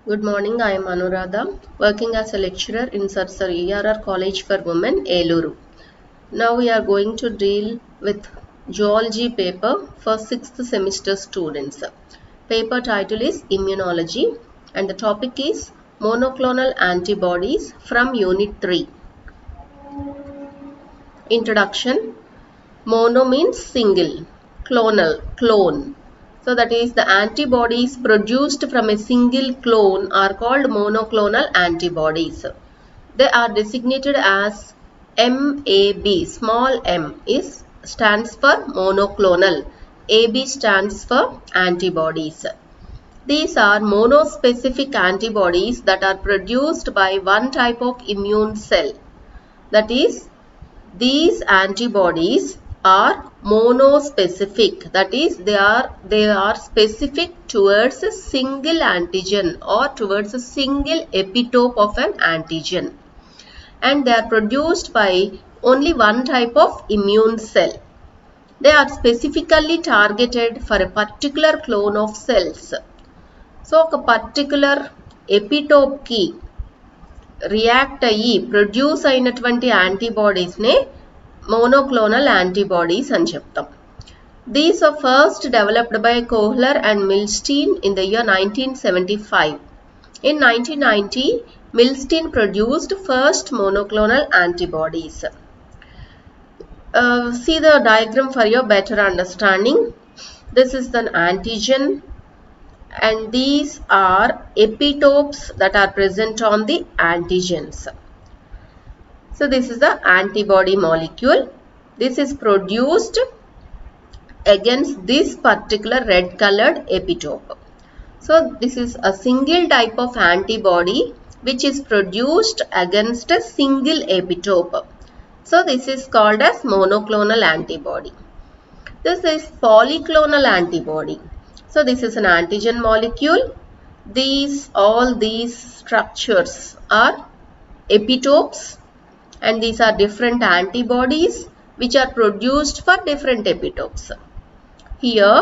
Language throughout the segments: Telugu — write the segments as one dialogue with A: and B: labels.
A: Good morning, I am Anuradha, working as a lecturer in Sarsar ERR College for Women, Eluru. Now we are going to deal with Zoology paper for 6th semester students. Paper title is Immunology and the topic is Monoclonal Antibodies from Unit 3. Introduction. Mono means single, clone. So that is the antibodies produced from a single clone are called monoclonal antibodies. They are designated as MAB. Small m stands for monoclonal. AB stands for antibodies. These are monospecific antibodies that are produced by one type of immune cell. That is, these antibodies are monospecific, that is they are specific towards a single antigen or towards a single epitope of an antigen, and they are produced by only one type of immune cell. They are specifically targeted for a particular clone of cells. So a particular epitope ki react అయ్యి ప్రొడ్యూస్ అయినటువంటి యాంటీబాడీస్నే మోనోక్లోనల్ యాంటీబాడీస్ అని చెప్తాం. These were first developed by Kohler and Milstein in the year 1975. In 1990, Milstein produced first monoclonal antibodies. See the diagram for your better understanding. This is the antigen, and these are epitopes that are present on the antigens. So this is the antibody molecule. This is produced against this particular red colored epitope. So this is a single type of antibody which is produced against a single epitope. So this is called as monoclonal antibody. This is polyclonal antibody. So this is an antigen molecule. All these structures are epitopes, and these are different antibodies which are produced for different epitopes. Here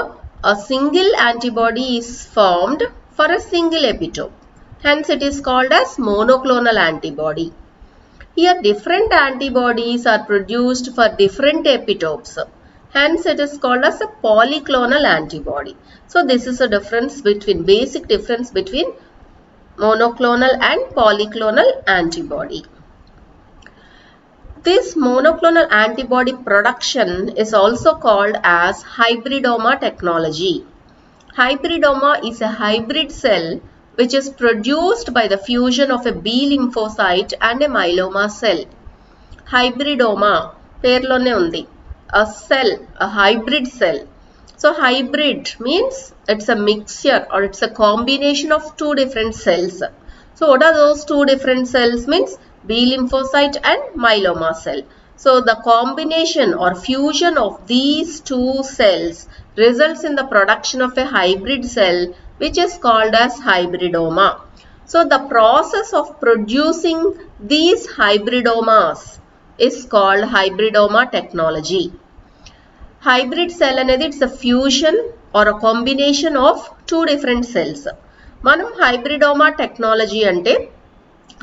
A: a single antibody is formed for a single epitope. Hence it is called as monoclonal antibody. Here different antibodies are produced for different epitopes. Hence it is called as a polyclonal antibody. So this is a basic difference between monoclonal and polyclonal antibody. This monoclonal antibody production is also called as hybridoma technology. Hybridoma is a hybrid cell which is produced by the fusion of a B lymphocyte and a myeloma cell. Hybridoma పేర్లోనే ఉంది. A cell, a hybrid cell. So hybrid means it's a mixture or it's a combination of two different cells. So what are those two different cells? Means B lymphocyte and myeloma cell. So the combination or fusion of these two cells results in the production of a hybrid cell which is called as hybridoma. So the process of producing these hybridomas is called hybridoma technology. Hybrid cell అనేది it's a fusion or a combination of two different cells. మనం హైబ్రిడోమా టెక్నాలజీ అంటే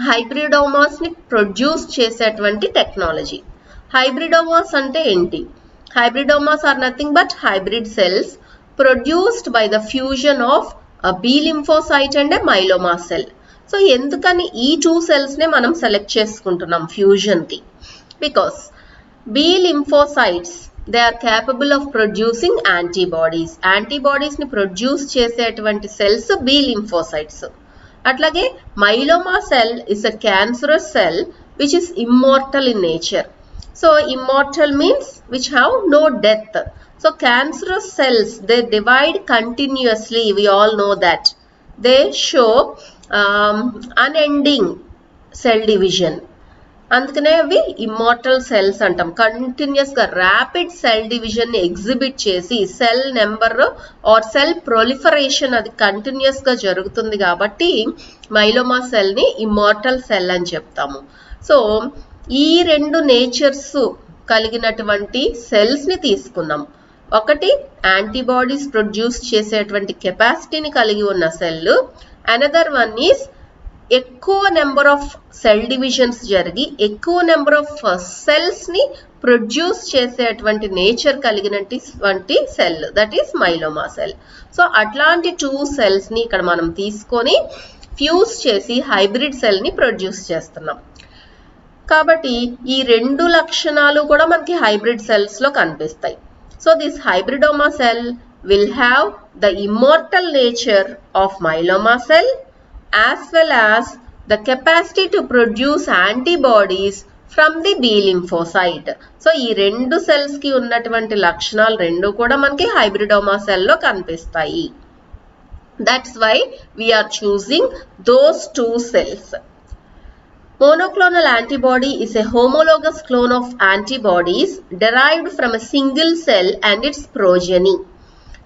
A: హైబ్రిడోమాస్ ని ప్రొడ్యూస్ చేసేటువంటి టెక్నాలజీ. హైబ్రిడోమాస్ అంటే ఏంటి? Hybridomas are nothing but hybrid cells produced by the fusion of B lymphocyte and myeloma cell. So ఎందుకని ఈ టూ సెల్స్ నే మనం సెలెక్ట్ చేసుకుంటున్నాం ఫ్యూజన్ కి? Because B lymphocytes they are capable of producing antibodies. Antibodies ni produce చేసేటువంటి cells B lymphocytes. అట్లాగే myeloma cell is a cancerous cell which is immortal in nature. So immortal means which have no death. So cancerous cells, they divide continuously. We all know that. They show unending cell division. అందుకనే అవి ఇమ్మోర్టల్ సెల్స్ అంటాం. కంటిన్యూస్ గా ర్యాపిడ్ సెల్ డివిజన్ ని ఎగ్జిబిట్ చేసి cell number or cell proliferation అది కంటిన్యూస్ గా జరుగుతుంది కాబట్టి మైలోమా సెల్ ని ఇమ్మోర్టల్ సెల్ అని చెప్తాము. సో ఈ రెండు నేచర్స్ కలిగినటువంటి సెల్స్ ని తీసుకున్నాం. ఒకటి యాంటీబాడీస్ ప్రొడ్యూస్ చేసేటువంటి కెపాసిటీని కలిగి ఉన్న సెల్, అనదర్ వన్ ఈస్ ఎక్కువ నెంబర్ ఆఫ్ సెల్ డివిజన్స్ జరిగి ఎక్కువ నెంబర్ ఆఫ్ సెల్స్ ని ప్రొడ్యూస్ చేసేటువంటి నేచర్ కలిగినటువంటి cell, that is myeloma cell. So అట్లాంటి 2 సెల్స్ ని ఇక్కడ మనం తీసుకొని ఫ్యూజ్ చేసి హైబ్రిడ్ సెల్ ని ప్రొడ్యూస్ చేస్తున్నాం. కాబట్టి ఈ 2 లక్షణాలు కూడా మనకి హైబ్రిడ్ సెల్స్ లో కనిపిస్తాయి. So this hybridoma cell will have the immortal nature of myeloma cell as well as the capacity to produce antibodies from the B lymphocyte. So ఈ 2 సెల్స్ కి ఉన్నటువంటి లక్షణాలు 2 కూడా మనకి హైబ్రిడోమా సెల్ లో కనిపిస్తాయి. That's why we are choosing those 2 cells. Monoclonal antibody is a homologous clone of antibodies derived from a single cell and its progeny.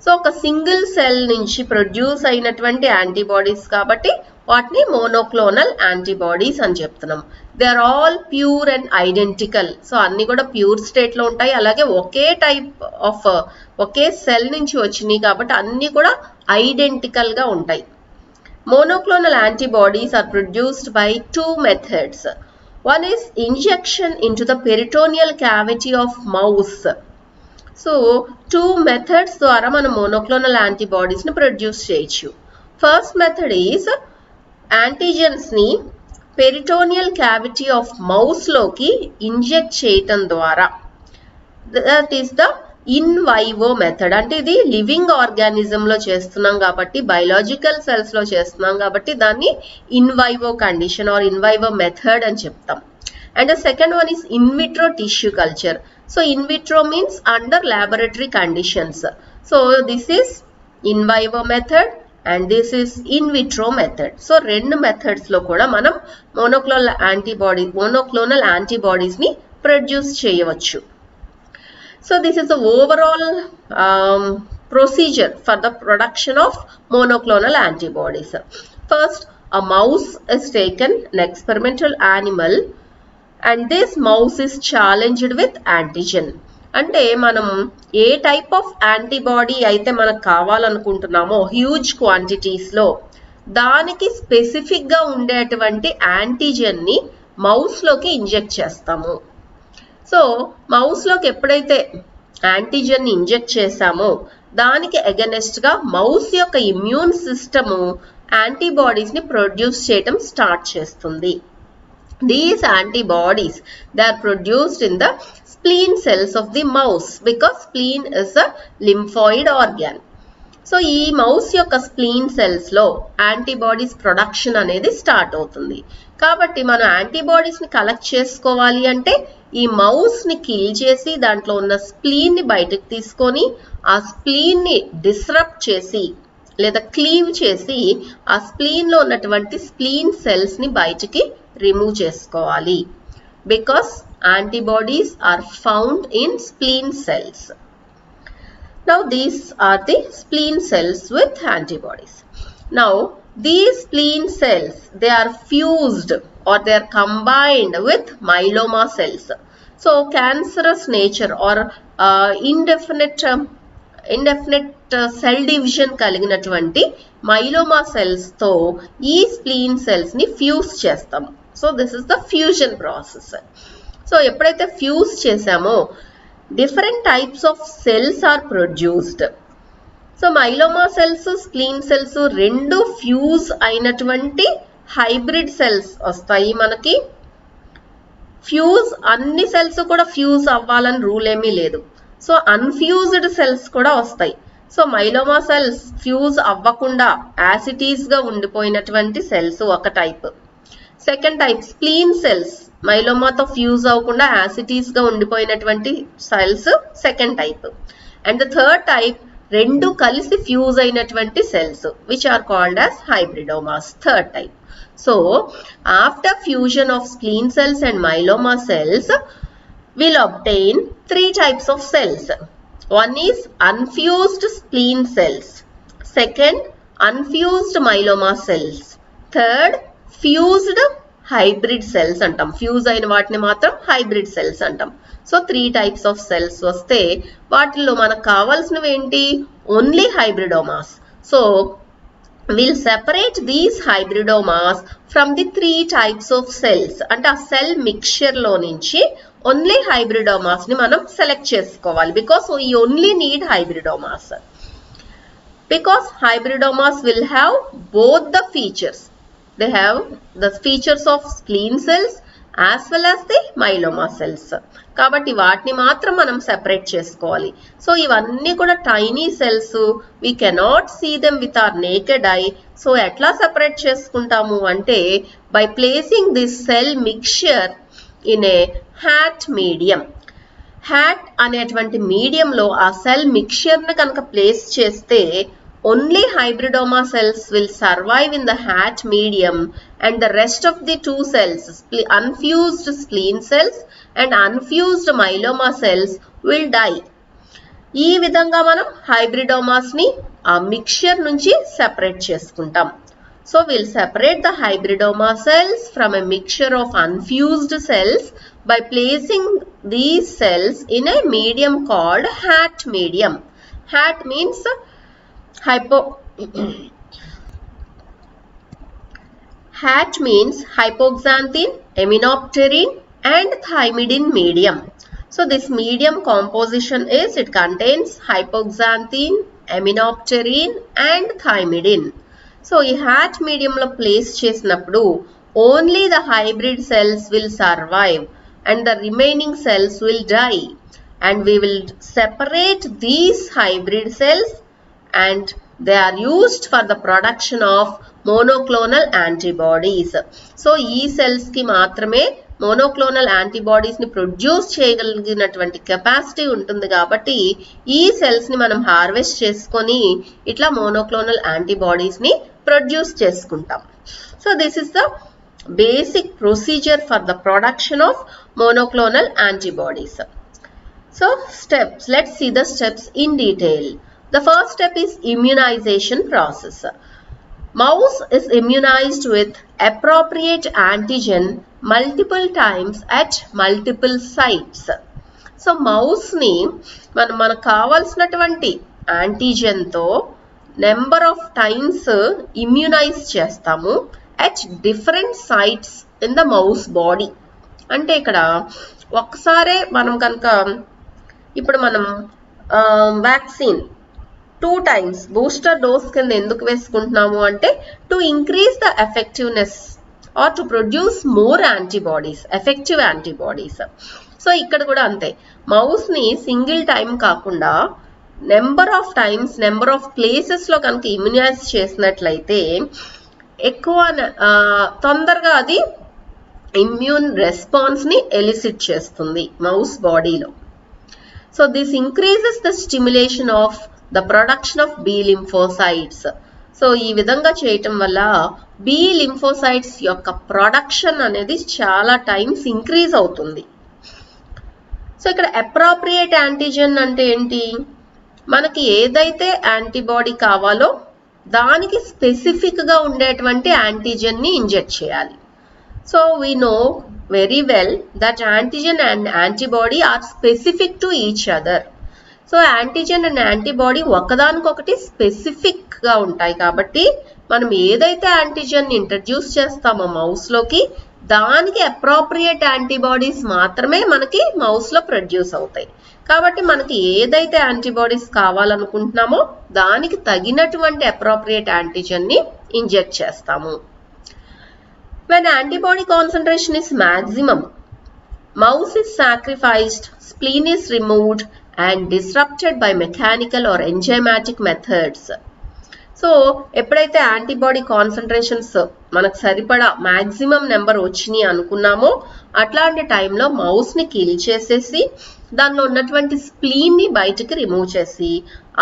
A: So ఒక సింగిల్ సెల్ నుంచి ప్రొడ్యూస్ అయినటువంటి యాంటీబాడీస్ కాబట్టి వాటిని మోనోక్లోనల్ యాంటీబాడీస్ అని చెప్తున్నాం. They are all pure and identical. So అన్ని కూడా ప్యూర్ స్టేట్ లో ఉంటాయి. అలాగే ఒకే టైప్ ఆఫ్ ఒకే సెల్ నుంచి వచ్చినాయి కాబట్టి అన్ని కూడా ఐడెంటికల్ గా ఉంటాయి. Monoclonal antibodies are produced by 2 methods. One is injection into the peritoneal cavity of mouse. So 2 methods ద్వారా మనం మోనోక్లోనల్ యాంటీబాడీస్ ని ప్రొడ్యూస్ చేయొచ్చు. ఫస్ట్ మెథడ్ ఈజ్ యాంటీజెన్స్ ని పెరిటోనియల్ క్యావిటీ ఆఫ్ మౌస్ లోకి ఇంజెక్ట్ చేయటం ద్వారా, that is the in vivo method. అంటే ఇది లివింగ్ ఆర్గానిజం లో చేస్తున్నాం కాబట్టి, బయలాజికల్ సెల్స్ లో చేస్తున్నాం కాబట్టి దాన్ని in vivo condition or in vivo method అని చెప్తాం. And the second one is in vitro tissue culture. So in vitro means under laboratory conditions. So this is in vivo method and this is in vitro method. So రెండు methods లో కూడా మనం monoclonal antibodies ని ప్రొడ్యూస్ చేయవచ్చు. So this is the overall procedure for the production of monoclonal antibodies. First, a mouse is taken, an experimental animal, and this mouse is challenged with antigen. అంటే మనం ఏ టైప్ ఆఫ్ యాంటీబాడీ అయితే మనకు కావాలనుకుంటున్నామో హ్యూజ్ క్వాంటిటీస్ లో దానికి స్పెసిఫిక్ గా ఉండేటువంటి యాంటీజెన్ ని మౌస్ లోకి ఇంజెక్ట్ చేస్తాము. సో మౌస్ లోకి ఎప్పుడైతే యాంటీజెన్ ని ఇంజెక్ట్ చేసామో దానికి అగెనెస్ట్ గా మౌస్ యొక్క ఇమ్యూన్ సిస్టమ్ యాంటీబాడీస్ ని ప్రొడ్యూస్ చేయడం స్టార్ట్ చేస్తుంది. These antibodies, they are produced in the spleen cells of the mouse because spleen is a lymphoid organ. So ఈ మౌస్ యొక్క స్ప్లీన్ సెల్స్ లో యాంటీబాడీస్ ప్రొడక్షన్ అనేది స్టార్ట్ అవుతుంది. కాబట్టి మనం యాంటీబాడీస్ ని కలెక్ట్ చేసుకోవాలి అంటే ఈ మౌస్ ని కిల్ చేసి దాంట్లో ఉన్న స్ప్లీన్ ని బయటకు తీసుకొని ఆ స్ప్లీన్ ని డిస్రప్ట్ చేసి లేదా క్లీవ్ చేసి ఆ స్ప్లీన్ లో ఉన్నటువంటి స్ప్లీన్ సెల్స్ ని బయటికి రిమూవ్ చేసుకోవాలి. Because antibodies are found in spleen cells. Now these are the spleen cells with antibodies. Now these spleen cells, they are fused or they are combined with myeloma cells. So cancerous nature or indefinite cell division కలిగినటువంటి మైలోమా సెల్స్ తో ఈ స్ప్లీన్ సెల్స్ ని ఫ్యూజ్ చేస్తాం. So this is the fusion process. So ఎప్పుడైతే ఫ్యూజ్ చేసామో different types of cells are produced. So myeloma cells, spleen cells రెండు ఫ్యూజ్ అయినటువంటి హైబ్రిడ్ సెల్స్ వస్తాయి మనకి. ఫ్యూజ్ అన్ని సెల్స్ కూడా ఫ్యూజ్ అవ్వాలని రూల్ ఏమీ లేదు. సో అన్ఫ్యూజ్డ్ సెల్స్ కూడా వస్తాయి. సో మైలోమా సెల్స్ ఫ్యూజ్ అవ్వకుండా యాసిటీస్ గా ఉండిపోయినటువంటి సెల్స్ ఒక type. Second type spleen cells, మైలోమాతో ఫ్యూజ్ అవ్వకుండా యాసిటీస్ గా ఉండిపోయినటువంటి cells second type. And the third type రెండు కలిసి ఫ్యూజ్ అయినటువంటి cells which are called as hybridomas, third type. So after fusion of spleen cells and myeloma cells we'll obtain 3 types of cells. One is unfused spleen cells. Second, unfused myeloma cells. Third, fused hybrid cells అంటాం. ఫ్యూజ్ అయిన వాటిని మాత్రం హైబ్రిడ్ సెల్స్ అంటాం. సో 3 types of cells వస్తే వాటిల్లో మనకు కావాల్సినవి ఏంటి? Only hybridomas. So we'll separate these hybridomas from the 3 types of cells. అంటే ఆ సెల్ మిక్చర్ లో నుంచి ఓన్లీ hybridomas ని మనం సెలెక్ట్ చేసుకోవాలి. Because we only need hybridomas. Because hybridomas will have both the features. They have the features of spleen cells as well as the myeloma cells. కాబట్టి వాటిని మాత్రం మనం సెపరేట్ చేసుకోవాలి. సో ఇవన్నీ కూడా tiny cells, we cannot see them with our naked eye. So ఎట్లా సెపరేట్ చేసుకుంటాము అంటే by placing this cell mixture in a hat medium. Hat అనేటువంటి మీడియంలో ఆ సెల్ మిక్చర్ని కనుక ప్లేస్ చేస్తే only hybridoma cells will survive in the hat medium and the rest of the 2 cells, unfused spleen cells and unfused myeloma cells will die. ఈ విధంగా మనం hybridomas ని ఆ మిక్చర్ నుంచి సెపరేట్ చేసుకుంటాం. So we'll separate the hybridoma cells from a mixture of unfused cells by placing these cells in a medium called hat medium. Hat means hat means hypoxanthine, aminopterin and thymidine medium. So this medium composition is, it contains hypoxanthine, aminopterin and thymidine. So ఈ హ్యాట్ మీడియంలో ప్లేస్ చేసినప్పుడు only the hybrid cells will survive and the remaining cells will die and we will separate these hybrid cells and they are used for the production of monoclonal antibodies. So ఈ సెల్స్ కి మాత్రమే మోనోక్లోనల్ యాంటీబాడీస్ ని ప్రొడ్యూస్ చేయగలిగినటువంటి కెపాసిటీ ఉంటుంది కాబట్టి ఈ సెల్స్ ని మనం హార్వెస్ట్ చేసుకొని ఇట్లా మోనోక్లోనల్ యాంటీబాడీస్ ని ప్రొడ్యూస్ చేసుకుంటాం. So this is the basic procedure for the production of monoclonal antibodies. So steps, let's see the steps in detail. The first step is immunization process. Mouse is immunized with appropriate antigen multiple times at multiple sites. So mouse ni మనకు కావాల్సినటువంటి యాంటీజెన్ తో నెంబర్ ఆఫ్ టైమ్స్ ఇమ్యూనైజ్ చేస్తాము at different sites in the mouse body. అంటే ఇక్కడ ఒక్కసారే మనం కనుక ఇప్పుడు మనం వ్యాక్సిన్ 2 times బూస్టర్ డోస్ కింద ఎందుకు వేసుకుంటున్నాము అంటే to increase the effectiveness or to produce more antibodies, effective antibodies. So ఇక్కడ కూడా అంతే, మౌస్ ని సింగిల్ టైం కాకుండా number of times, number of places లో కనుక ఇమ్యూనైజ్ చేసినట్లయితే ఎక్కువ తొందరగా అది ఇమ్యూన్ రెస్పాన్స్ ని ఎలిసిట్ చేస్తుంది మౌస్ బాడీలో. So this increases the stimulation of the production of B lymphocytes. So ఈ విధంగా చేయటం వల్ల బి లింఫోసైట్స్ యొక్క ప్రొడక్షన్ అనేది చాలా టైమ్స్ ఇంక్రీజ్ అవుతుంది. సో ఇక్కడ అప్రోప్రియేట్ యాంటీజెన్ అంటే ఏంటి? మనకి ఏదైతే యాంటీబాడీ కావాలో దానికి స్పెసిఫిక్ గా ఉండేటువంటి యాంటీజెన్ ని ఇంజెక్ట్ చేయాలి. So we know very well that antigen and antibody are specific to each other. So antigen and antibody ఒకదానికొకటి స్పెసిఫిక్ గా ఉంటాయి కాబట్టి మనం ఏదైతే యాంటీజెన్ ఇంట్రడ్యూస్ చేస్తామో మౌస్ లోకి దానికి అప్రోప్రియేట్ యాంటీబాడీస్ మాత్రమే మనకి మౌస్ లో ప్రొడ్యూస్ అవుతాయి. కాబట్టి మనకి ఏదైతే యాంటీబాడీస్ కావాలనుకుంటున్నామో దానికి తగినటువంటి అప్రోప్రియేట్ యాంటీజెన్ ని ఇంజెక్ట్ చేస్తాము. When antibody concentration is maximum, mouse is sacrificed, spleen is removed and disrupted by mechanical or enzymatic methods. So ఎప్పుడైతే యాంటీబాడీ కాన్సన్ట్రేషన్స్ మనకు సరిపడా మ్యాక్సిమం నెంబర్ వచ్చినాయి అనుకున్నామో అట్లాంటి టైంలో మౌస్ ని కిల్ చేసేసి దానిలో ఉన్నటువంటి స్ప్లీన్ ని బయటికి రిమూవ్ చేసి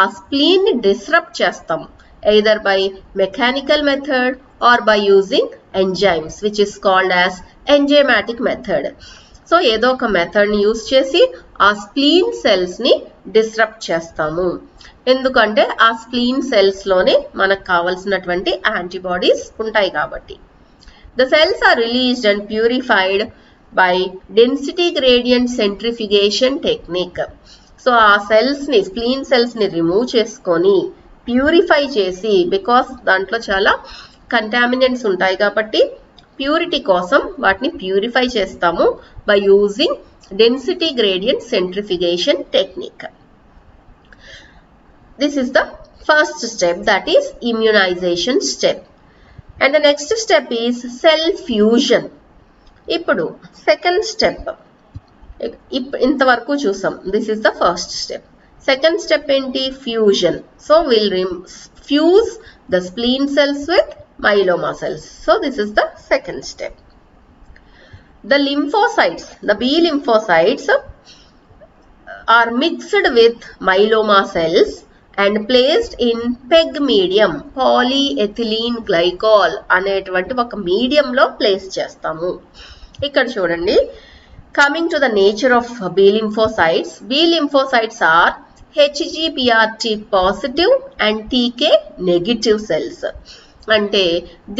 A: ఆ స్ప్లీన్ ని డిస్రప్ట్ చేస్తాం, either by mechanical method or by using enzymes, which is called as enzymatic method. So ఏదో ఒక మెథడ్ ని యూజ్ చేసి ఆ స్ప్లీన్ సెల్స్ ని డిస్రప్ట్ చేస్తాము. ఎందుకంటే ఆ స్ప్లీన్ సెల్స్ లోనే మనకు కావాల్సినటువంటి యాంటీబాడీస్ ఉంటాయి కాబట్టి. The cells are released and purified by density gradient centrifugation technique. So ఆ సెల్స్ని స్ప్లీన్ సెల్స్ని రిమూవ్ చేసుకొని ప్యూరిఫై చేసి, బికాస్ దాంట్లో చాలా కంటామినెంట్స్ ఉంటాయి కాబట్టి ప్యూరిటీ కోసం వాటిని ప్యూరిఫై చేస్తాము by using density gradient centrifugation technique. This is the first step, that is immunization step. And the next step is cell fusion. ఇప్పుడు second step ఇంతవరకు చూసాం. This is the first step. Second step ఏంటి? Fusion. So we'll fuse the spleen cells with myeloma cells. So this is the second step. The lymphocytes, the B lymphocytes are mixed with myeloma cells and placed in PEG medium, polyethylene glycol అనేటువంటి ఒక మీడియంలో ప్లేస్ చేస్తాము. ఇక్కడ చూడండి, coming to the nature of B lymphocytes, B lymphocytes are HGPRT positive and TK negative cells. అంటే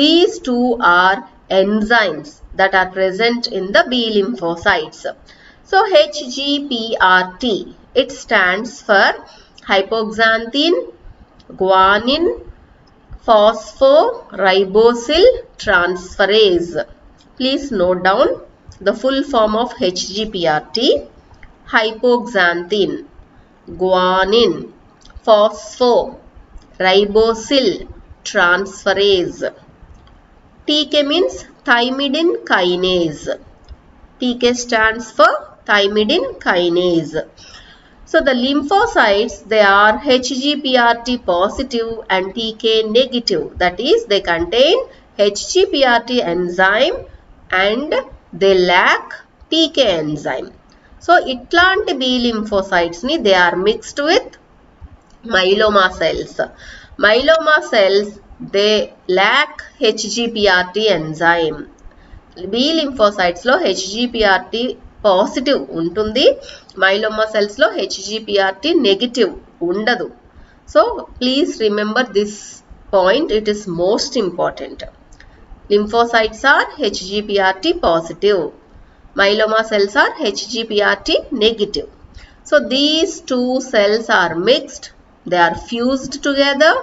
A: these two are enzymes that are present in the B lymphocytes. So HGPRT, it stands for hypoxanthine guanine phosphoribosyl transferase. Please note down the full form of HGPRT: hypoxanthine guanine phosphoribosyl transferase. TK means thymidine kinase. TK stands for thymidine kinase. So the lymphocytes, they are HGPRT positive and TK negative. That is, they contain HGPRT enzyme and they lack TK enzyme. So itlanti B lymphocytes ni they are mixed with myeloma cells. Myeloma cells, they lack HGPRT enzyme. B lymphocytes లో HGPRT పాజిటివ్ ఉంటుంది, మైలోమా సెల్స్ లో HGPRT నెగిటివ్ ఉండదు. So please remember this point, it is most important. Lymphocytes are HGPRT positive, myeloma cells are HGPRT negative. So these two cells are mixed, they are fused together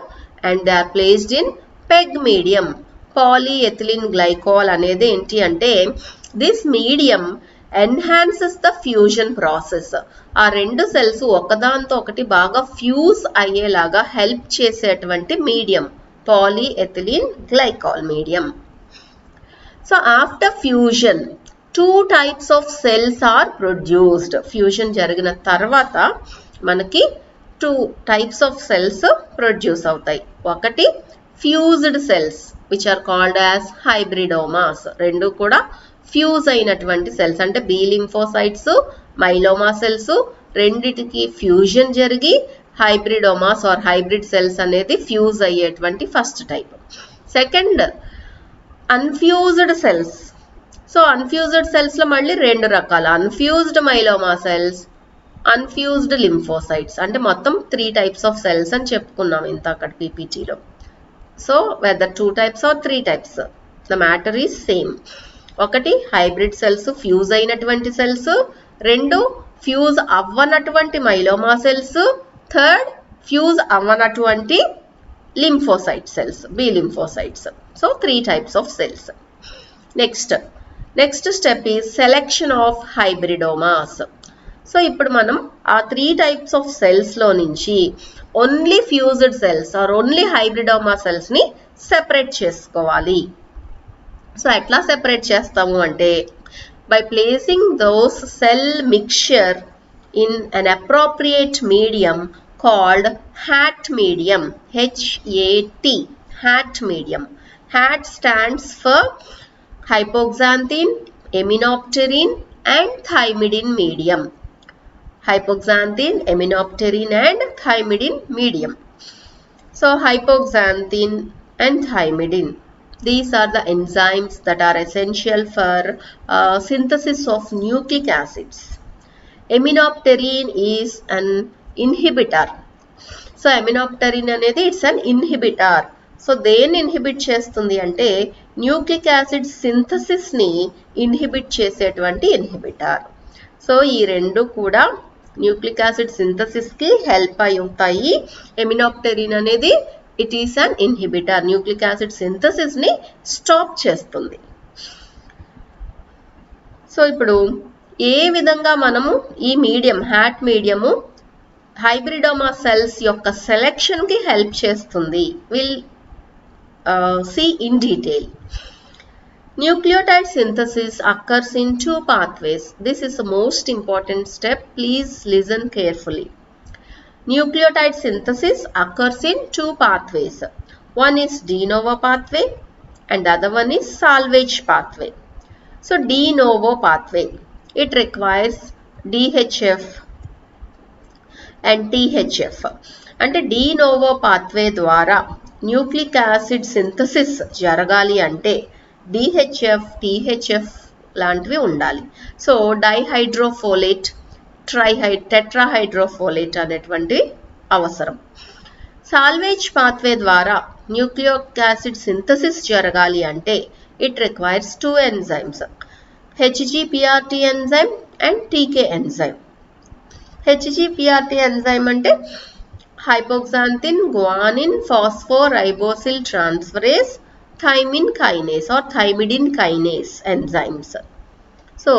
A: and they are placed in PEG medium, polyethylene glycol అనేది ఏంటి అంటే, this medium enhances the fusion process. ఆ రెండు సెల్స్ ఒకదాంతో ఒకటి బాగా ఫ్యూజ్ అయ్యేలాగా హెల్ప్ చేసేటువంటి medium polyethylene glycol medium. So after fusion, two types of cells are produced. Fusion జరిగిన తర్వాత మనకి two types of cells produce అవుతాయి. ఒకటి fused cells which are called as hybridomas. రెండు కూడా ఫ్యూజ్ అయినటువంటి సెల్స్, అంటే బి లింఫోసైట్స్, మైలోమా సెల్స్ రెండిటికి ఫ్యూజన్ జరిగి హైబ్రిడోమాస్ ఆర్ హైబ్రిడ్ సెల్స్ అనేది ఫ్యూజ్ అయ్యేటువంటి first type. Second unfused cells. So unfused cells లో మళ్ళీ రెండు రకాల, unfused myeloma cells, unfused lymphocytes. అంటే మొత్తం 3 types ఆఫ్ సెల్స్ అని చెప్పుకున్నాం ఇంత అక్కడ పీపీటీలో. So whether 2 types or 3 types, the matter is same. ఒకటి హైబ్రిడ్ సెల్స్, ఫ్యూజ్ అయినటువంటి సెల్స్. రెండు ఫ్యూజ్ అవ్వనటువంటి మైలోమా సెల్స్. థర్డ్ ఫ్యూజ్ అవ్వనటువంటి lymphocyte cells, B lymphocytes. So 3 types of cells. Next step is selection of hybridomas. So ఇప్పుడు మనం ఆ 3 types ఆఫ్ సెల్స్ లో నుంచి only fused cells or only hybridoma cells ని సెపరేట్ చేసుకోవాలి. సో ఎట్లా సెపరేట్ చేస్తాము అంటే, by placing those cell mixture in an appropriate medium called HAT medium, HAT, HAT medium. HAT stands for hypoxanthine, aminopterin and thymidine medium. Hypoxanthine, aminopterin and thymidine medium. So hypoxanthine and thymidine, these are the enzymes that are essential for synthesis of nucleic acids. Aminopterin is an inhibitor. So aminopterin అనేది it's an inhibitor. సో దేన్ని ఇన్హిబిట్ చేస్తుంది అంటే న్యూక్లిక్ యాసిడ్ సింథసిస్ని ఇన్హిబిట్ చేసేటువంటి ఇన్హిబిటర్. సో ఈ రెండు కూడా న్యూక్లిక్ యాసిడ్ సింథసిస్కి హెల్ప్ అవుతాయి. ఎమినోప్టెరిన్ అనేది it is an inhibitor, nucleic acid సింథసిస్ని స్టాప్ చేస్తుంది. సో ఇప్పుడు ఏ విధంగా మనము ఈ medium HAT medium hybridoma cells యొక్క సెలెక్షన్కి హెల్ప్ చేస్తుంది will see in detail. Nucleotide synthesis occurs in two pathways. This is the most important step. Please listen carefully. Nucleotide synthesis occurs in two pathways. One is de novo pathway and the other one is salvage pathway. So de novo pathway, it requires DHF and THF. అంటే de novo pathway ద్వారా న్యూక్లిక్ యాసిడ్ సింథసిస్ జరగాలి అంటే డిహెచ్ఎఫ్, టీహెచ్ఎఫ్ లాంటివి ఉండాలి. సో డైహైడ్రోఫోలేట్, టెట్రాహైడ్రోఫోలేట్ అనేటువంటి అవసరం. సాల్వేజ్ పాత్వే ద్వారా న్యూక్లిక్ యాసిడ్ సింథసిస్ జరగాలి అంటే it requires two enzymes, HGPRT enzyme and TK enzyme. HGPRT enzyme అంటే hypoxanthine guanine phosphoribosyltransferase thymine kinase or thymidine kinase enzymes. So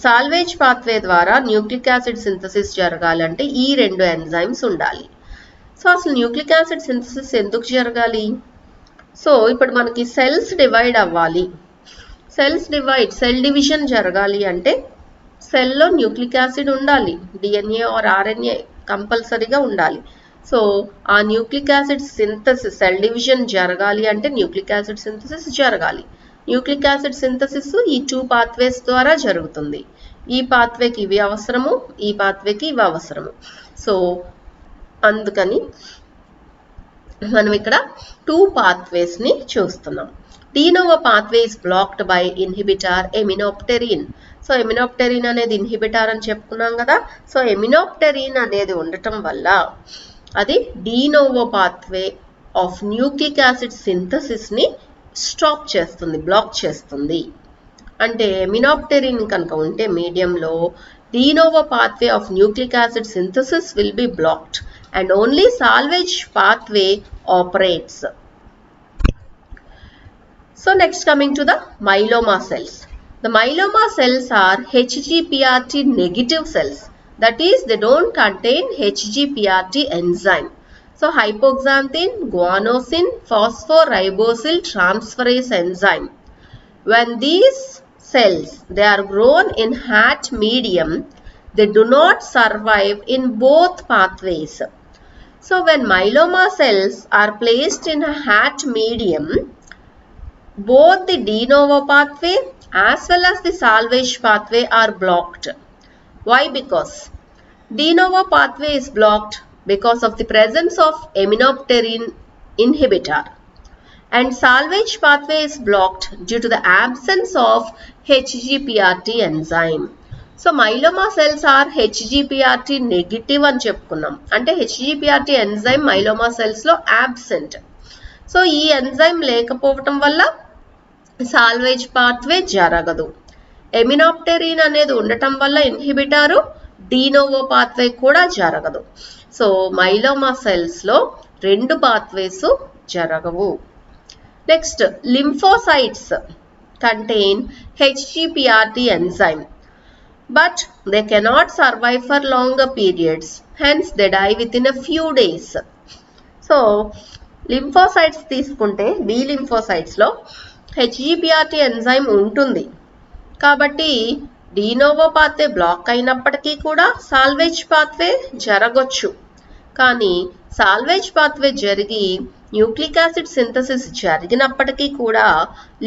A: salvage pathway ద్వారా న్యూక్లిక్ యాసిడ్ సింథసిస్ జరగాలంటే ఈ రెండు ఎంజైమ్స్ ఉండాలి. సో అసలు న్యూక్లిక్ యాసిడ్ సింథసిస్ ఎందుకు జరగాలి? సో ఇప్పుడు మనకి సెల్స్ డివైడ్ అవ్వాలి, సెల్ డివిజన్ జరగాలి అంటే సెల్లో న్యూక్లిక్ యాసిడ్ ఉండాలి, డిఎన్ఏ ఆర్ ఆర్ఎన్ఏ కంపల్సరీగా ఉండాలి. సో ఆ nucleic acid synthesis, cell division జరగాలి అంటే న్యూక్లిక్ యాసిడ్ సింథసిస్ జరగాలి. న్యూక్లిక్ యాసిడ్ సింథసిస్ ఈ టూ పాత్వేస్ ద్వారా జరుగుతుంది. ఈ పాత్వేకి ఇవి అవసరము, ఈ పాత్వేకి ఇవి అవసరము. సో అందుకని మనం ఇక్కడ టూ పాత్వేస్ని చూస్తున్నాం. de novo pathway is blocked by inhibitor aminopterin. So aminopterin అనేది ఇన్హిబిటర్ అని చెప్పుకున్నాం కదా. సో ఎమినోప్టెరిన్ అనేది ఉండటం వల్ల అది de novo pathway of nucleic acid సింథసిస్ని స్టాప్ చేస్తుంది, బ్లాక్ చేస్తుంది. అంటే ఎమినోప్టెరిన్ కనుక ఉంటే మీడియంలో de novo pathway of nucleic acid synthesis will be blocked and only salvage pathway operates. So next coming to the myeloma cells. The myeloma cells are HGPRT negative cells. That is, they don't contain HGPRT enzyme. So hypoxanthine guanosine phosphoribosyl transferase enzyme. When these cells, they are grown in HAT medium, they do not survive in both pathways. So when myeloma cells are placed in a HAT medium, both the de novo pathway as well as the salvage pathway are blocked. Why? Because de novo pathway is blocked because of the presence of eminopterin inhibitor, and salvage pathway is blocked due to the absence of HGPRT enzyme. So myeloma cells are HGPRT negative అని చెప్పుకున్నాం. అంటే HGPRT enzyme myeloma cells లో absent. సో ఈ ఎంజైమ్ లేకపోవటం వల్ల సాల్వేజ్ పాత్వే జరగదు. ఎమినోప్టెరిన్ అనేది ఉండటం వల్ల ఇన్హిబిటారు de novo పాత్వే కూడా జరగదు. సో మైలోమా సెల్స్లో రెండు పాత్వేస్ జరగవు. Next, lymphocytes contain HGPRT enzyme, but they cannot survive for longer periods, hence they die within a few days. So lymphocytes తీసుకుంటే బి లింఫోసైట్స్లో HGPRT ఎంజైమ్ ఉంటుంది కాబట్టి de novo పాత్వే బ్లాక్ అయినప్పటికీ కూడా సాల్వేజ్ పాత్వే జరగొచ్చు. కానీ సాల్వేజ్ పాత్వే జరిగి న్యూక్లిక్ యాసిడ్ సింథసిస్ జరిగినప్పటికీ కూడా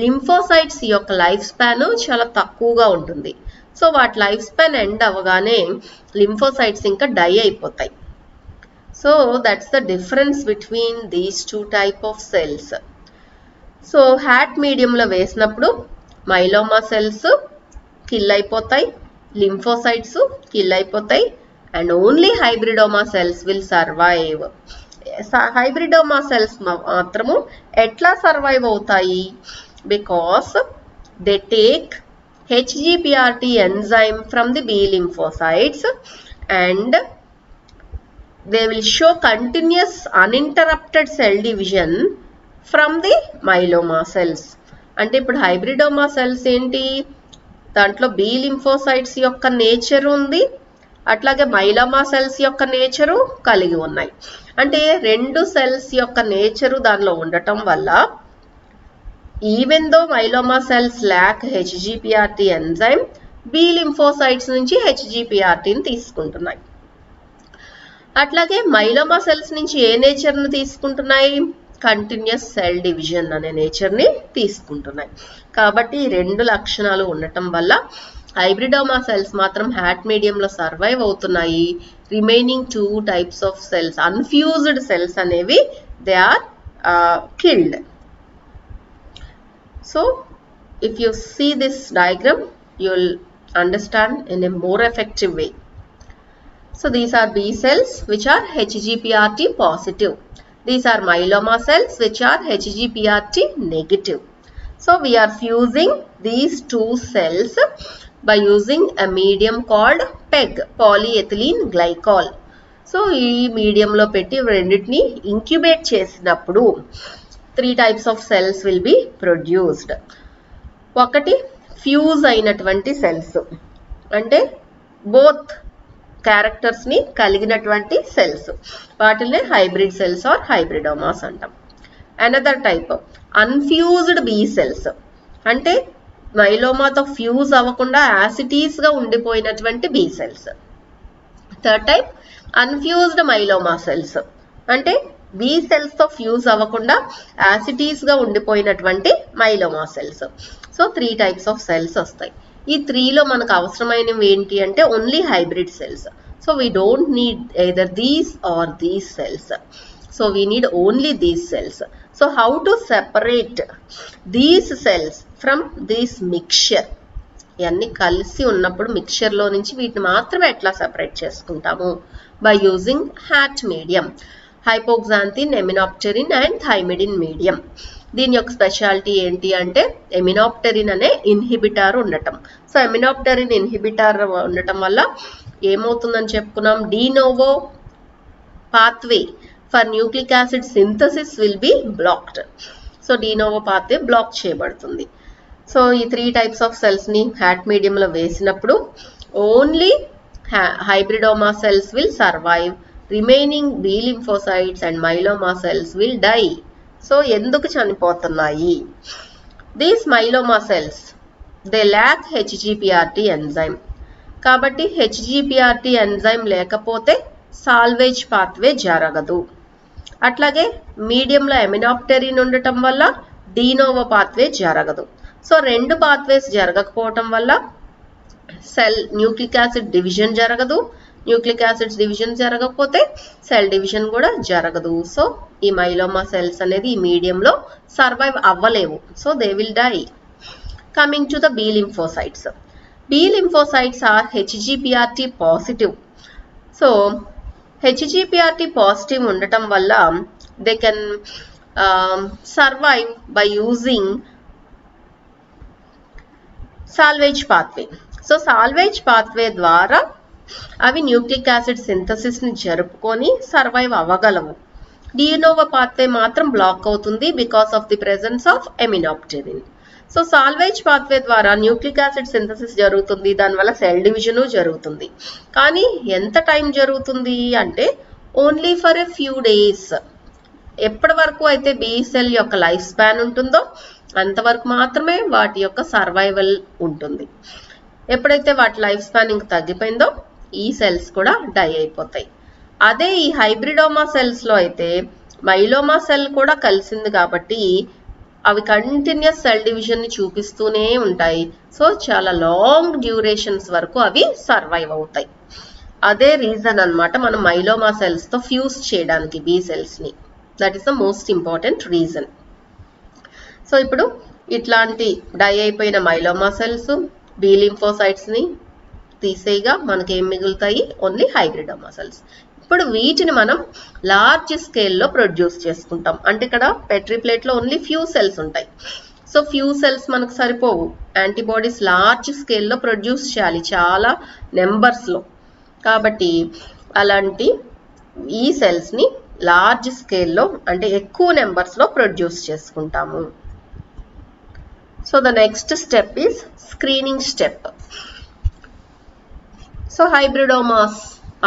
A: లింఫోసైట్స్ యొక్క లైఫ్ స్పాన్ చాలా తక్కువగా ఉంటుంది. సో వాటి లైఫ్ స్పాన్ ఎండ్ అవ్వగానే లింఫోసైట్స్ ఇంకా డై అయిపోతాయి. So that's the difference between these two type of cells. So hat మీడియంలో వేసినప్పుడు మైలోమా సెల్స్ కిల్ అయిపోతాయి, లింఫోసైట్స్ కిల్ అయిపోతాయి, and only hybridoma cells will survive. Hybridoma cells మాత్రము ఎట్లా సర్వైవ్ అవుతాయి? Because they take HGPRT enzyme from the B lymphocytes and they will show continuous uninterrupted cell division from the myeloma cells. అంటే ఇప్పుడు హైబ్రిడోమా సెల్స్ ఏంటి? దాంట్లో B lymphocytes యొక్క నేచర్ ఉంది, అట్లాగే మైలోమా సెల్స్ యొక్క నేచరు కలిగి ఉన్నాయి. అంటే రెండు సెల్స్ యొక్క నేచరు దానిలో ఉండటం వల్ల even though myeloma cells lakh HGPRT enzyme, B lymphocytes నుంచి HGPRTని తీసుకుంటున్నాయి. అట్లాగే మైలోమా సెల్స్ నుంచి ఏ నేచర్ని తీసుకుంటున్నాయి? కంటిన్యూస్ సెల్ డివిజన్ అనే నేచర్ని తీసుకుంటున్నాయి. కాబట్టి ఈ రెండు లక్షణాలు ఉండటం వల్ల హైబ్రిడోమా సెల్స్ మాత్రం హ్యాట్ మీడియంలో సర్వైవ్ అవుతున్నాయి. Remaining 2 types of cells, unfused cells అనేవి they are killed. So if you see this diagram, you will understand in a more effective way. So these are B cells which are HGPRT positive. These are myeloma cells which are HGPRT negative. So we are fusing these two cells by using a medium called PEG, polyethylene glycol. So ఈ మీడియంలో పెట్టి రెండింటిని ఇంక్యుబేట్ చేసినప్పుడు 3 types of cells will be produced. ఒకటి ఫ్యూజ్ అయినటువంటి సెల్స్, అంటే బోత్ క్యారెక్టర్స్ ని కలిగినటువంటి సెల్స్, వాటినే హైబ్రిడ్ సెల్స్ ఆర్ హైబ్రిడోమాస్ అంటాం. Another type unfused B cells, అంటే మైలోమాతో ఫ్యూజ్ అవ్వకుండా యాసిటీస్ గా ఉండిపోయినటువంటి B cells. Third type unfused myeloma cells, అంటే బి సెల్స్ తో ఫ్యూజ్ అవ్వకుండా యాసిటీస్ గా ఉండిపోయినటువంటి myeloma cells. So 3 types of cells వస్తాయి. ఈ 3లో మనకు అవసరమైనవి ఏంటి అంటే only hybrid cells. So we don't need either these are these cells. So we need only these cells. So how to separate these cells from these mixture? ఇవన్నీ కలిసి ఉన్నప్పుడు మిక్చర్లో నుంచి వీటిని మాత్రమే ఎట్లా సెపరేట్ చేసుకుంటాము? By using HAT medium, hypoxanthine, aminopterin and thymidine medium. దీని యొక్క స్పెషాలిటీ ఏంటి అంటే ఎమినాప్టెరిన్ అనే ఇన్హిబిటార్ ఉండటం. సో ఎమినాప్టెరిన్ ఇన్హిబిటార్ ఉండటం వల్ల ఏమవుతుందని చెప్పుకున్నాం? De novo pathway for nucleic acid synthesis will be blocked. So de novo pathway block చేయబడుతుంది. సో ఈ 3 types ఆఫ్ సెల్స్ని హ్యాట్ మీడియంలో వేసినప్పుడు only hybridoma cells will survive, remaining B lymphocytes and myeloma cells will die. So ఎందుకు చనిపోతున్నాయి? These myeloma cells they lack HGPRT enzyme. కాబట్టి HGPRT ఎంజైమ్ లేకపోతే సాల్వేజ్ పాత్వే జరగదు. అట్లాగే మీడియంలో ఎమినాప్టెరిన్ ఉండటం వల్ల డీనోవో పాత్వే జరగదు. సో 2 పాత్వేస్ జరగకపోవటం వల్ల సెల్ న్యూక్లిక్ యాసిడ్ డివిజన్ జరగదు. న్యూక్లిక్ యాసిడ్స్ డివిజన్ జరగకపోతే సెల్ డివిజన్ కూడా జరగదు. సో ఈ మైలోమా సెల్స్ అనేది ఈ మీడియంలో సర్వైవ్ అవ్వలేవు. So they will die. Coming to the B lymphocytes. B lymphocytes are HGPRT positive. So HGPRT positive ఉండటం వల్ల they can survive by using salvage pathway. So salvage pathway ద్వారా అవి న్యూక్లిక్ యాసిడ్ సింథసిస్ని జరుపుకొని సర్వైవ్ అవ్వగలవు. డీనోవో పాత్వే మాత్రం బ్లాక్ అవుతుంది because of the presence of ఎమినాప్టెరిన్. So salvage pathway ద్వారా న్యూక్లిక్ యాసిడ్ సింథసిస్ జరుగుతుంది, దానివల్ల సెల్ డివిజను జరుగుతుంది. కానీ ఎంత టైం జరుగుతుంది అంటే only for a few days. ఎప్పటి వరకు అయితే బి సెల్ యొక్క లైఫ్ స్పాన్ ఉంటుందో అంతవరకు మాత్రమే వాటి యొక్క సర్వైవల్ ఉంటుంది. ఎప్పుడైతే వాటి లైఫ్ స్పాన్ ఇంక తగ్గిపోయిందో ఈ సెల్స్ కూడా డై అయిపోతాయి. అదే ఈ హైబ్రిడోమా సెల్స్లో అయితే మైలోమా సెల్ కూడా కలిసింది కాబట్టి అవి కంటిన్యూస్ సెల్ డివిజన్ని చూపిస్తూనే ఉంటాయి. సో చాలా లాంగ్ డ్యూరేషన్స్ వరకు అవి సర్వైవ్ అవుతాయి. అదే రీజన్ అన్నమాట మనం మైలోమా సెల్స్తో ఫ్యూజ్ చేయడానికి బి సెల్స్ని. That is the most important reason. So ఇప్పుడు ఇట్లాంటి డై అయిపోయిన మైలోమా సెల్స్, B lymphocytes ని తీసేయగా మనకి ఏం మిగులుతాయి? Only hybridoma cells. ఇప్పుడు వీటిని మనం లార్జ్ స్కేల్లో ప్రొడ్యూస్ చేసుకుంటాం. అంటే ఇక్కడ పెట్రీ ప్లేట్లో ఓన్లీ ఫ్యూ సెల్స్ ఉంటాయి. సో ఫ్యూ సెల్స్ మనకు సరిపోవు, యాంటీబాడీస్ లార్జ్ స్కేల్లో ప్రొడ్యూస్ చేయాలి, చాలా నెంబర్స్లో. కాబట్టి అలాంటి ఈ సెల్స్ని లార్జ్ స్కేల్లో అంటే ఎక్కువ నెంబర్స్లో ప్రొడ్యూస్ చేసుకుంటాము. So the next step is screening step. So hybridomas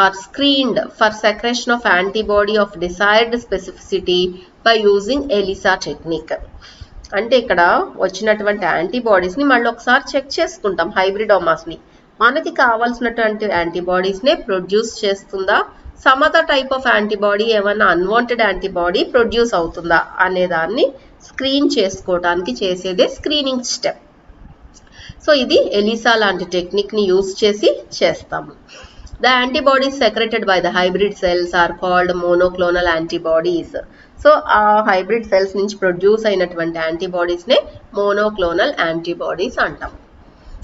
A: are screened for secretion of antibody of desired specificity by using ELISA technique. అంటే ఇక్కడ వచ్చినటువంటి యాంటీబాడీస్ని మళ్ళీ ఒకసారి చెక్ చేసుకుంటాం. హైబ్రిడోమాస్ని మనకి కావాల్సినటువంటి యాంటీబాడీస్నే ప్రొడ్యూస్ చేస్తుందా, some other type of antibody ఏమైనా అన్వాంటెడ్ యాంటీబాడీ ప్రొడ్యూస్ అవుతుందా అనే దాన్ని స్క్రీన్ చేసుకోవడానికి చేసేదే స్క్రీనింగ్ స్టెప్. సో ఇది ఎలిసా లాంటి టెక్నిక్ని యూజ్ చేసి చేస్తాము. The antibodies secreted by the hybrid cells are called monoclonal antibodies. So ఆ హైబ్రిడ్ సెల్స్ నుంచి ప్రొడ్యూస్ అయినటువంటి యాంటీబాడీస్నే మోనోక్లోనల్ యాంటీబాడీస్ అంటాం.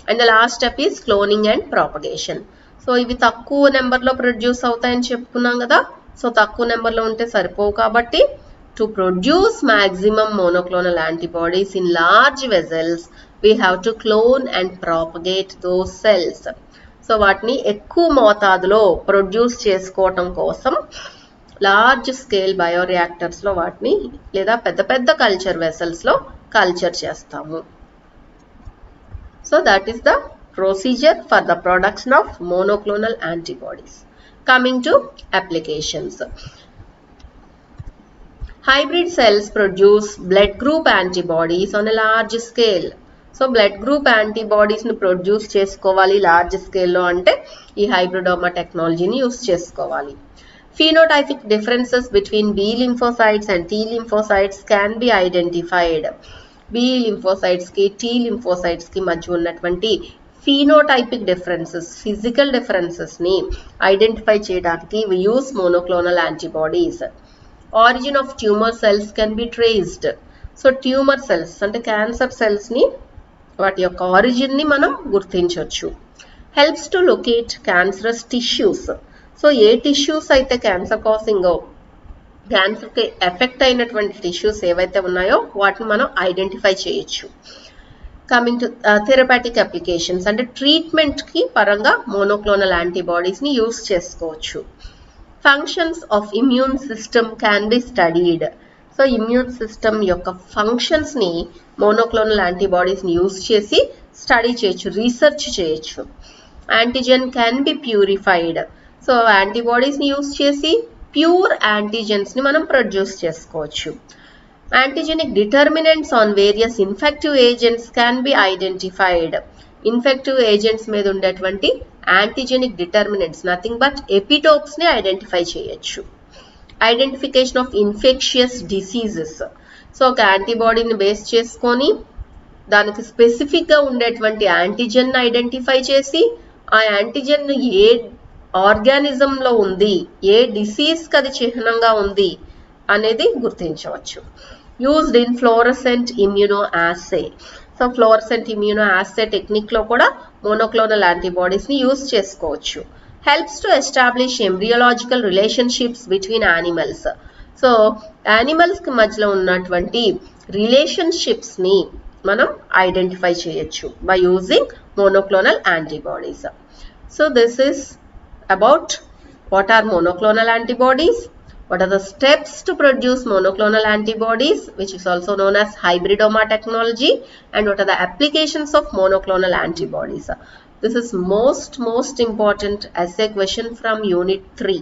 A: And the last step is cloning and propagation. So ఇవి తక్కువ నెంబర్లో ప్రొడ్యూస్ అవుతాయని చెప్పుకున్నాం కదా. సో తక్కువ నెంబర్లో ఉంటే సరిపోవు కాబట్టి to produce maximum monoclonal antibodies in large vessels we have to clone and propagate those cells. So వాటిని ఎక్కువ మోతాదులో ప్రొడ్యూస్ చేసుకోవటం కోసం లార్జ్ స్కేల్ బయోరియాక్టర్స్లో వాటిని లేదా పెద్ద పెద్ద కల్చర్ వెసల్స్లో కల్చర్ చేస్తాము. So that is the procedure for the production of monoclonal antibodies. Coming to applications. Hybrid cells produce blood group antibodies on a large scale. So blood group యాంటీబాడీస్ని ప్రొడ్యూస్ చేసుకోవాలి లార్జ్ స్కేల్లో అంటే ఈ హైబ్రిడోమా టెక్నాలజీని యూస్ చేసుకోవాలి. Phenotypic differences between B lymphocytes and T lymphocytes can be identified. B లింఫోసైట్స్కి టీ లింఫోసైట్స్కి మధ్య ఉన్నటువంటి ఫీనోటైపిక్ డిఫరెన్సెస్, ఫిజికల్ డిఫరెన్సెస్ని ఐడెంటిఫై చేయడానికి we use monoclonal antibodies. Origin of tumour cells can be traced. So tumour cells అంటే క్యాన్సర్ సెల్స్ని వాటి యొక్క ఆరిజిన్ని మనం గుర్తించవచ్చు. Helps to locate cancerous tissues. So A tissues అయితే క్యాన్సర్ కాసింగో, క్యాన్సర్కి ఎఫెక్ట్ అయినటువంటి టిష్యూస్ ఏవైతే ఉన్నాయో వాటిని మనం ఐడెంటిఫై చేయొచ్చు. కమింగ్ టు థెరపాటిక్ అప్లికేషన్స్ అంటే ట్రీట్మెంట్కి పరంగా మోనోక్లోనల్ యాంటీబాడీస్ని యూస్ చేసుకోవచ్చు. Functions of immune system can be studied. So immune system యొక్క ఫంక్షన్స్ని మోనోక్లోనల్ యాంటీబాడీస్ని యూజ్ చేసి స్టడీ చేయొచ్చు, రీసెర్చ్ చేయొచ్చు. Antigen can be purified. So యాంటీబాడీస్ని యూజ్ చేసి ప్యూర్ యాంటీజెన్స్ని మనం ప్రొడ్యూస్ చేసుకోవచ్చు. Antigenic determinants on various infective agents can be identified. Infective agents మీద ఉండేటువంటి యాంటీజెనిక్ డిటర్మినెంట్స్ నథింగ్ బట్ ఎపిటోప్స్ని ఐడెంటిఫై చేయొచ్చు. Identification of infectious diseases. So ఒక యాంటీబాడీని బేస్ చేసుకొని దానికి స్పెసిఫిక్గా ఉండేటువంటి యాంటీజెన్ ఐడెంటిఫై చేసి ఆ యాంటీజెన్ ఏ ఆర్గానిజంలో ఉంది, ఏ డిసీజ్కి అది చిహ్నంగా ఉంది అనేది గుర్తించవచ్చు. Used in fluorescent immunoassay. So fluorescent immunoassay టెక్నిక్లో కూడా మోనోక్లోనల్ యాంటీబాడీస్ని యూజ్ చేసుకోవచ్చు. helps to establish embryological relationships between animals. So యానిమల్స్కి మధ్యలో ఉన్నటువంటి రిలేషన్షిప్స్ని మనం ఐడెంటిఫై చేయొచ్చు by using monoclonal antibodies. So this is about what are monoclonal antibodies, what are the steps to produce monoclonal antibodies, which is also known as hybridoma technology, and what are the applications of monoclonal antibodies. This is most important essay question from unit 3.